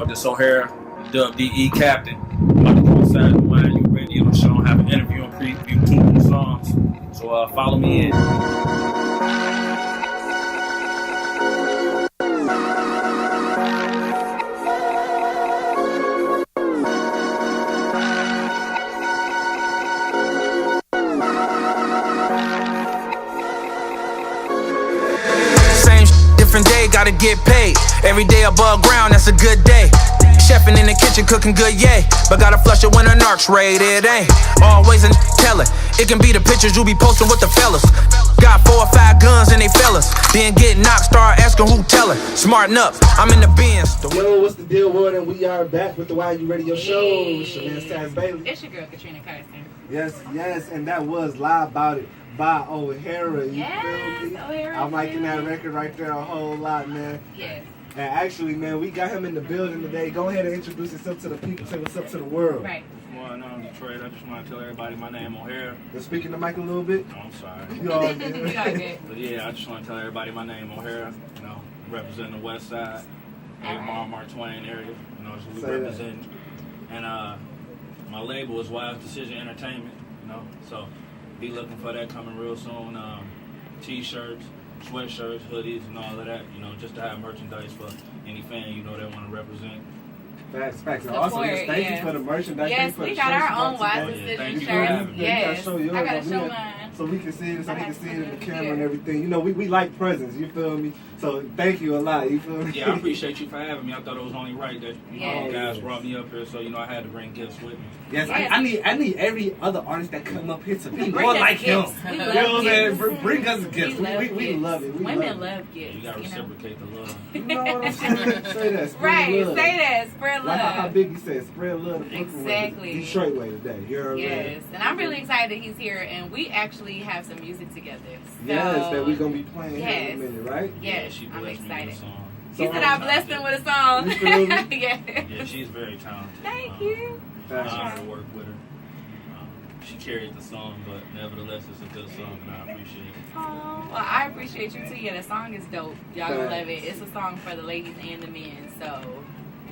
This O'Hara, WDE Captain. I'm about to go inside the YNU radio show and have an interview and preview 2 new songs. So follow me in. Different day, gotta get paid. Every day above ground, that's a good day. Chefing in the kitchen, cooking good, yay. But gotta flush it when a narc's raid, it ain't always a teller. It can be the pictures you be posting with the fellas. Got 4 or 5 guns and they fellas. Then get knocked, start asking who tell her. Smarten up, I'm in the bins. Yo, what's the deal, world? And we are back with the YNU radio show. It's your man, Stas Bailey. It's your girl, Katrina Carson. Yes, and that was Lie About It by O'Hara. You Yes, feel me? O'Hara. I'm liking that record right there a whole lot, man. Yes. And actually, man, we got him in the building today. Go ahead and introduce yourself to the people. Say what's up to the world. Right. What's going on, Detroit? I just want to tell everybody my name O'Hara. You're speaking to Mike a little bit. Oh, I'm sorry. You all good. You got good. But yeah, I just want to tell everybody my name O'Hara. You know, representing the West Side, Mark Twain area. You know, so we Say represent. And my label is Wise Decision Entertainment. You know, so be looking for that coming real soon. T-shirts, sweatshirts, hoodies, and all of that. You know, just to have merchandise for any fan you know that want to represent. Facts. And also, yes, thank you for the merchandise. Yes, we got our own Wise Decision shirts. Yes, I gotta show mine. So we can see it, so they can see it in the camera and everything. You know, we like presents, you feel me? So thank you a lot, you feel me? Yeah, I appreciate you for having me. I thought it was only right that you guys brought me up here, so you know I had to bring gifts with me. Yes, I need every other artist that come up here to be Bring more us like gifts. him. We You love know what I'm saying? gifts. Bring us gifts. We gifts. love it. Women love gifts. You gotta reciprocate the love. You know what I'm saying? Say that. Spread Right, love. say that. Spread Like how love. Biggie said, spread love. Exactly. Detroit way today. You know what I'm saying? Yes, and I'm really excited that he's here, and we actually have some music together. So, Yes, that we're going to be playing here Yes. in a minute, right? Yes, she I'm blessed me with a excited. song. He said I blessed him with a song. You feel me? Yes. Yeah, she's very talented. Thank you. I'm honored to work with her. She carried the song, but nevertheless, it's a good song, and I appreciate it. Oh, well, I appreciate you too. Yeah, the song is dope. Y'all gonna love it. It's a song for the ladies and the men, so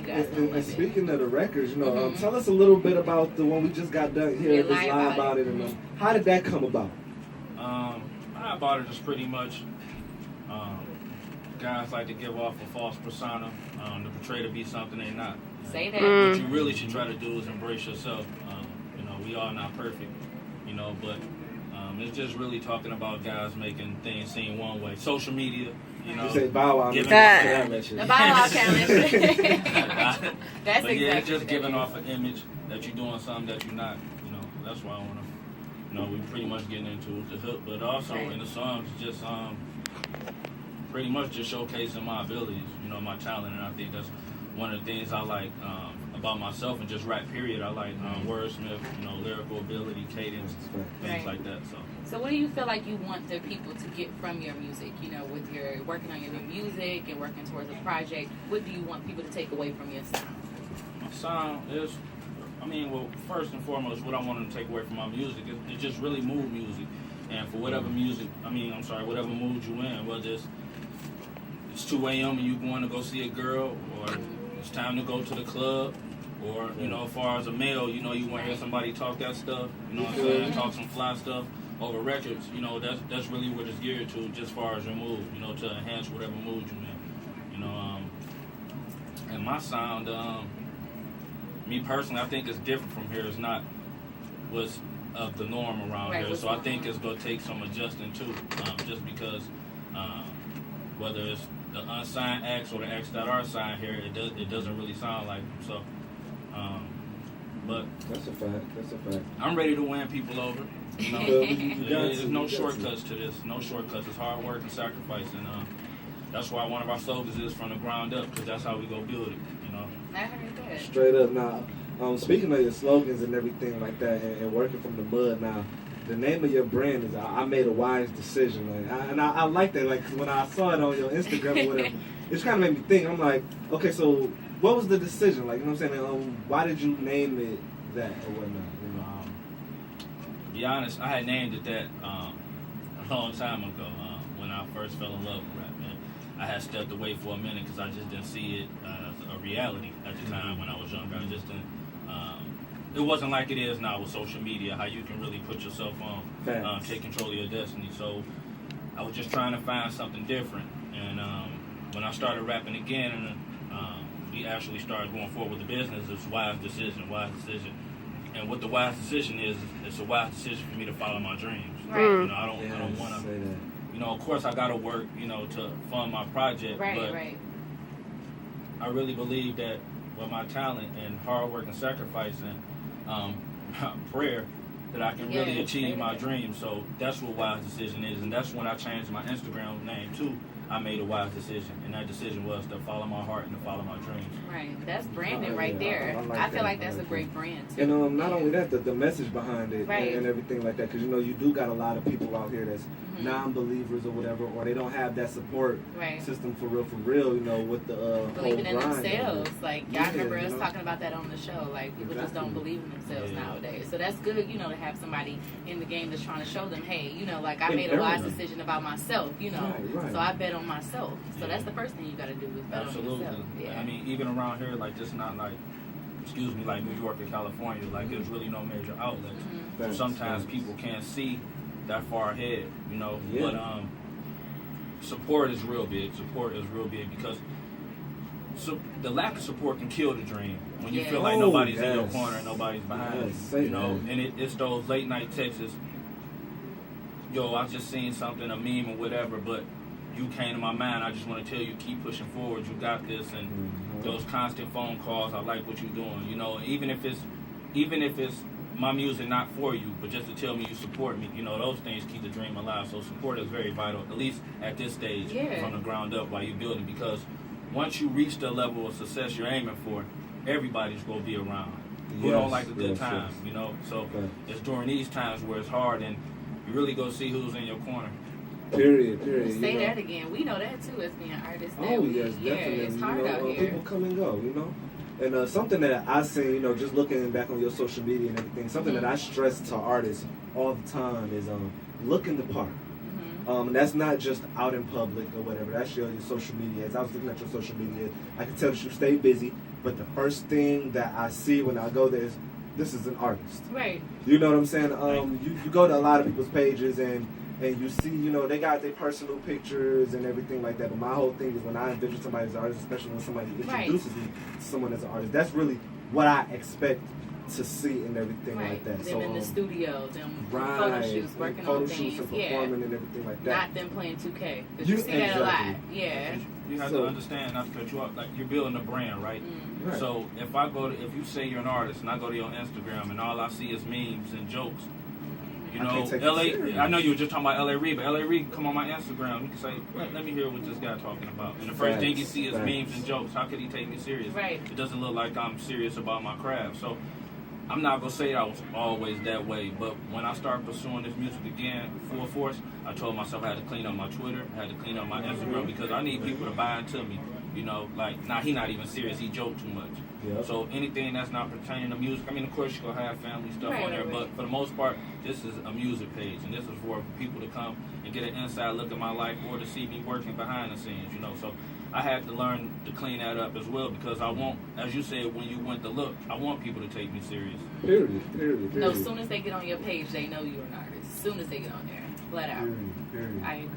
you guys gonna And love it. speaking of the records, you know, tell us a little bit about the one we just got done here. Yeah, This Lie About It. And how did that come about? Lie About It is pretty much guys like to give off a false persona to portray to be something they're not. Say that. What you really should try to do is embrace yourself. You know, we all not perfect, you know, but it's just really talking about guys making things seem one way. Social media, you know. You say Bow Wow. Giving The Bow Wow challenge. That's but exactly. yeah, it's just what giving that off an image that you're doing something that you're not. You know, that's why I want to. You know, we pretty much getting into the hook, but also in the songs, just pretty much just showcasing my abilities. You know, my talent, and I think that's one of the things I like about myself and just rap. Period. I like wordsmith. You know, lyrical ability, cadence, things like that. So what do you feel like you want the people to get from your music? You know, with your working on your new music and working towards a project, what do you want people to take away from your sound? My sound is, well, first and foremost, what I want them to take away from my music is just really mood music. And for whatever whatever mood you in, whether it's 2 a.m. and you going to go see a girl, or it's time to go to the club, or, you know, as far as a male, you know, you want to hear somebody talk that stuff, you know what I'm saying, talk some fly stuff over records, you know, that's really what it's geared to, just as far as your mood, you know, to enhance whatever mood you're in, you know, and my sound, me personally, I think it's different from here. It's not what's of the norm around here, so I think it's going to take some adjusting too, just because whether it's the unsigned acts or the acts that are signed here, it doesn't really sound like them. So, but that's a fact. I'm ready to win people over. You know, there's no shortcuts to this. No shortcuts. It's hard work and sacrifice, and that's why one of our slogans is from the ground up, because that's how we go build it. You know. I heard that. Straight up. Now, speaking of your slogans and everything like that, and working from the mud now. The name of your brand is I Made a Wise Decision. Like, I like that. Like, when I saw it on your Instagram or whatever, it just kind of made me think. I'm like, okay, so what was the decision? Like, you know what I'm saying? Why did you name it that or whatnot? You know? To be honest, I had named it that a long time ago when I first fell in love with rap. Man, I had stepped away for a minute because I just didn't see it as a a reality at the time when I was younger. I just didn't. It wasn't like it is now with social media, how you can really put yourself on, take control of your destiny. So I was just trying to find something different. And when I started rapping again, and we actually started going forward with the business, it's a wise decision. And what the wise decision is, it's a wise decision for me to follow my dreams. Right. You know, I don't want to. You know, of course, I got to work, you know, to fund my project. Right, but right. I really believe that with my talent and hard work and sacrifice and prayer, that I can really achieve my dreams. So that's what wise decision is, and that's when I changed my Instagram name too. I made a wise decision, and that decision was to follow my heart and to follow my dreams. Right, that's branding right there. I feel like that's a great brand too. And not only that, the message behind it and everything like that, because you know you do got a lot of people out here that's non-believers or whatever, or they don't have that support system for real. You know, with the believing in whole grind themselves. Like I remember us talking about that on the show. Like people just don't believe in themselves nowadays. So that's good, you know, to have somebody in the game that's trying to show them, hey, you know, like I made a wise decision about myself. You know, so I bet on myself. So that's the first thing you got to do is bet on yourself. I mean, even around here, like just not like, like New York or California, like there's really no major outlets. So sometimes people can't see that far ahead, you know. But support is real big. Support is real big because the lack of support can kill the dream. When you feel like nobody's in your corner, nobody's behind you, you know. And it's those late night texts. Yo, I just seen something, a meme or whatever, but you came to my mind. I just want to tell you, keep pushing forward. You got this, and those constant phone calls. I like what you're doing. You know, even if it's my music not for you, but just to tell me you support me. You know, those things keep the dream alive. So support is very vital, at least at this stage, from the ground up while you're building. Because once you reach the level of success you're aiming for, everybody's gonna be around. Who don't like a good time, you know? So it's during these times where it's hard, and you really go see who's in your corner. Period. Say that again. We know that too as being artists. Oh yes, definitely. It's hard out here. People come and go, you know. And something that I seen, you know, just looking back on your social media and everything, something that I stress to artists all the time is looking the part. That's not just out in public or whatever. That's your social media. As I was looking at your social media, I can tell that you stay busy. But the first thing that I see when I go there is, this is an artist. Right. You know what I'm saying? You go to a lot of people's pages and you see, you know, they got their personal pictures and everything like that. But my whole thing is when I envision somebody as an artist, especially when somebody introduces me to someone as an artist, that's really what I expect to see and everything like that. Them in the studio, them photo shoots, working photo on shoots things, and performing and everything like that. Not them playing 2K. Because you see that a lot. Yeah. You have to understand, not to cut you off, like you're building a brand, right? So if you say you're an artist and I go to your Instagram and all I see is memes and jokes, you know, LA. I know you were just talking about LA Reid, but LA Reid can come on my Instagram. He can say, "Let me hear what this guy talking about." And the first thing you see is memes and jokes. How could he take me serious? Right. It doesn't look like I'm serious about my craft. So I'm not gonna say I was always that way. But when I started pursuing this music again, full force, I told myself I had to clean up my Twitter, I had to clean up my Instagram because I need people to buy into me. You know, like, nah, he not even serious. He joked too much. Yep. So anything that's not pertaining to music, I mean, of course, you're going to have family stuff on there, but for the most part, this is a music page, and this is for people to come and get an inside look at my life or to see me working behind the scenes, you know. So I had to learn to clean that up as well because I want, as you said, when you went to look, I want people to take me serious. Period. No, as soon as they get on your page, they know you're an artist. As soon as they get on there, flat out. Period. I agree.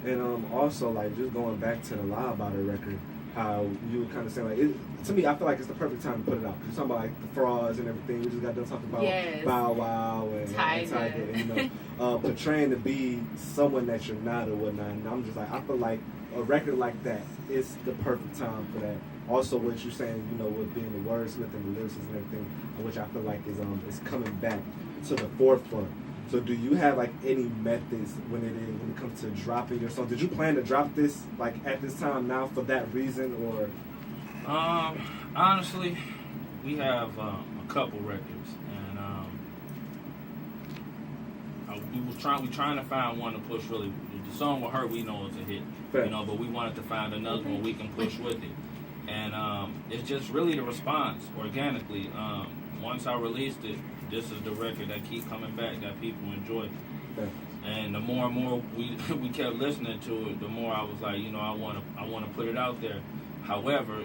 And also, like, just going back to the Lie About It record, how you were kind of saying, like, to me, I feel like it's the perfect time to put it out. You're talking about, like, the frauds and everything. We just got done talking about Bow Wow and Tiger. And, you know, portraying to be someone that you're not or whatnot. And I'm just like, I feel like a record like that is the perfect time for that. Also, what you're saying, you know, with being the wordsmith and the lyricist and everything, which I feel like is coming back to the forefront. So do you have like any methods when it comes to dropping your song? Did you plan to drop this like at this time now for that reason or? Honestly, we have a couple records, and we trying to find one to push really. The song with her we know is a hit, you know, but we wanted to find another one we can push with it, and it's just really the response organically. Once I released it, this is the record that keep coming back, that people enjoy. And the more and more we kept listening to it, the more I was like, you know, I want to put it out there. However,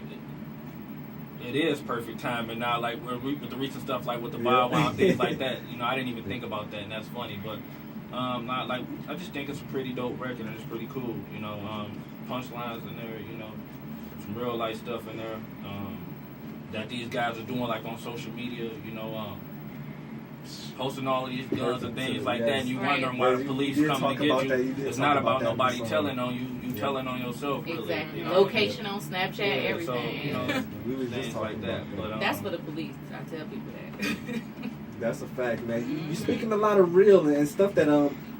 it is perfect timing now. Like with the recent stuff, like with the Bow Wow, things like that. You know, I didn't even think about that, and that's funny. But not like I just think it's a pretty dope record, and it's pretty cool. You know, punchlines in there. You know, some real life stuff in there that these guys are doing, like on social media. You know, posting all of these guns and things like that, and you wondering why the police come to get you. It's not about nobody telling on you. You telling on yourself. Really. Exactly. You know, location on Snapchat, everything. So, you know, things like that. But, that's for the police. I tell people that. That's a fact, man. You speaking a lot of real and stuff that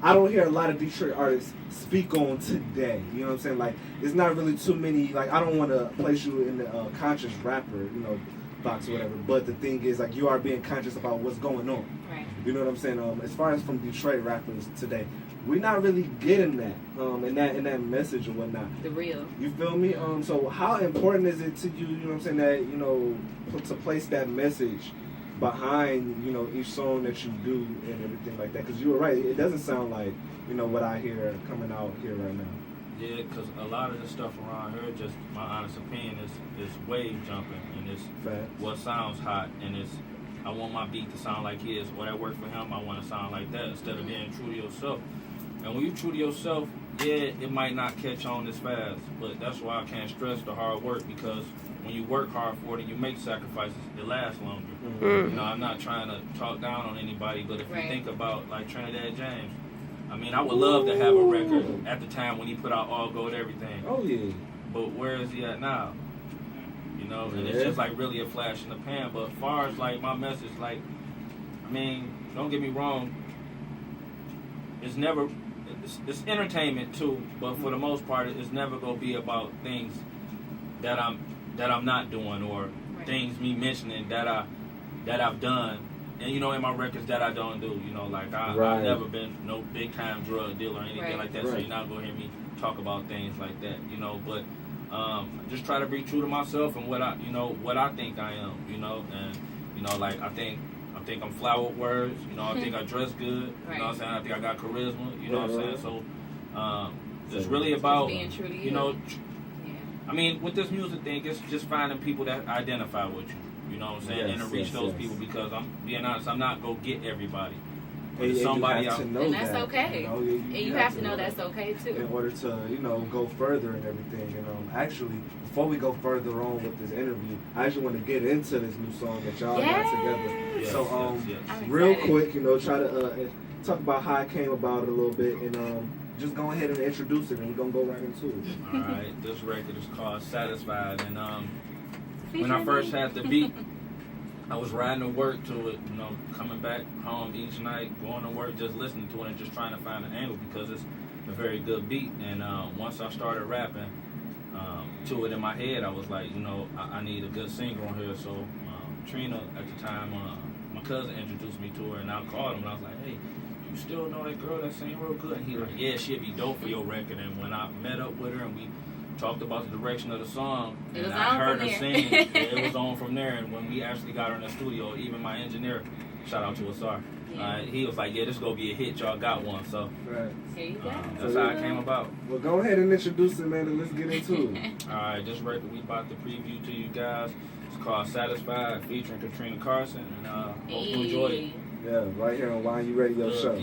I don't hear a lot of Detroit artists speak on today. You know what I'm saying? Like, there's not really too many. Like, I don't want to place you in the conscious rapper, you know, box or whatever. But the thing is, like, you are being conscious about what's going on. Right. You know what I'm saying? As far as from Detroit rappers today, we're not really getting that, and that message or whatnot. The real. You feel me? So how important is it to you? You know what I'm saying? That, you know, to place that message behind, you know, each song that you do and everything like that. Because you were right. It doesn't sound like, you know, what I hear coming out here right now. Yeah, because a lot of the stuff around here, just my honest opinion, is wave jumping, and it's what sounds hot, and it's I want my beat to sound like his, or that worked for him, I want to sound like that, instead of being true to yourself. And when you true to yourself, yeah, it might not catch on as fast, but that's why I can't stress the hard work, because when you work hard for it and you make sacrifices, it lasts longer. You know, I'm not trying to talk down on anybody, but if you think about, like, Trinidad James, I mean, I would love to have a record at the time when he put out All Gold Everything. Oh, yeah. But where is he at now? You know, and it's just like really a flash in the pan. But as far as like my message, like, I mean, don't get me wrong, it's never, it's entertainment too, but for the most part, it's never gonna be about things that I'm not doing, or things me mentioning that I've done. And, you know, in my records that I don't do, you know, like I've never been no big time drug dealer or anything like that. So you're not gonna hear me talk about things like that, you know. But just try to be true to myself and what I think I am, you know. And, you know, like I think I'm fly with words, you know. I think I dress good, you know what I'm saying. I think I got charisma, you know what I'm saying. So it's really about being true to you. You know. I mean, with this music thing, it's just finding people that identify with you. You know what I'm saying? And to reach those people, because I'm being honest, I'm not going to get everybody. But somebody else. And that's okay. You know, and you have to know that's okay too. In order to, you know, go further and everything. And actually, before we go further on with this interview, I actually want to get into this new song that y'all got together. Yes, so, yes. Real quick, you know, try to talk about how it came about a little bit, and just go ahead and introduce it, and we're going to go right into it. All right. This record is called Satisfied, and when I first had the beat, I was riding to work to it, you know, coming back home each night, going to work, just listening to it and just trying to find an angle, because it's a very good beat. And once I started rapping to it in my head, I was like, you know, I need a good singer on here. So Katrina, at the time, my cousin introduced me to her, and I called him and I was like, hey, you still know that girl that sing real good? And he like, yeah, she'd be dope for your record. And when I met up with her and we talked about the direction of the song, and I heard her sing, it was on from there. And when we actually got her in the studio, even my engineer, shout out to Ohara, he was like, yeah, this is going to be a hit, y'all got one. So that's how it came about. Well, go ahead and introduce it, man, and let's get into it. All right, this record we about to preview to you guys. It's called Satisfied, featuring Katrina, Carson, and hope you enjoy it. Yeah, right here on YNU Radio Show.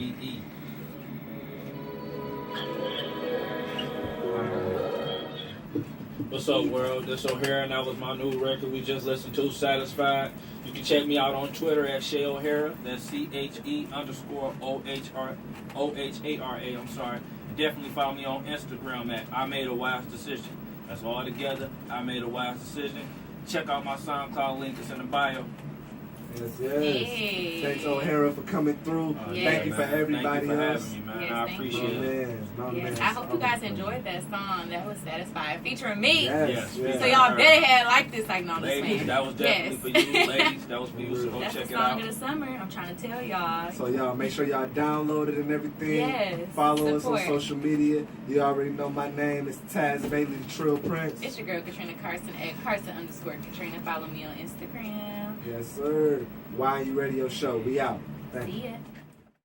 What's up, world? This O'Hara, and that was my new record we just listened to, Satisfied. You can check me out on Twitter at Shay O'Hara. That's CHE_OHARA. I'm sorry. Definitely follow me on Instagram at I Made a Wise Decision. That's all together. I Made a Wise Decision. Check out my SoundCloud link. It's in the bio. Yes. Hey. Thanks, O'Hara, for coming through. Thank you for everybody else. Having me, man. I appreciate it. I hope you guys enjoyed that song. That was Satisfied, featuring me. Yes. So y'all better have like this. Like, no, ladies, that was definitely for you. Ladies, that was for you. So go that's check the it out. song of the summer. I'm trying to tell y'all. So y'all make sure y'all download it and everything. Yes. Follow us on social media. You already know my name. It's Taz Bailey, the Trill Prince. It's your girl Katrina Carson at Carson_Katrina. Follow me on Instagram. Yes, sir. YNU Radio Show. We out. Thank you. See ya.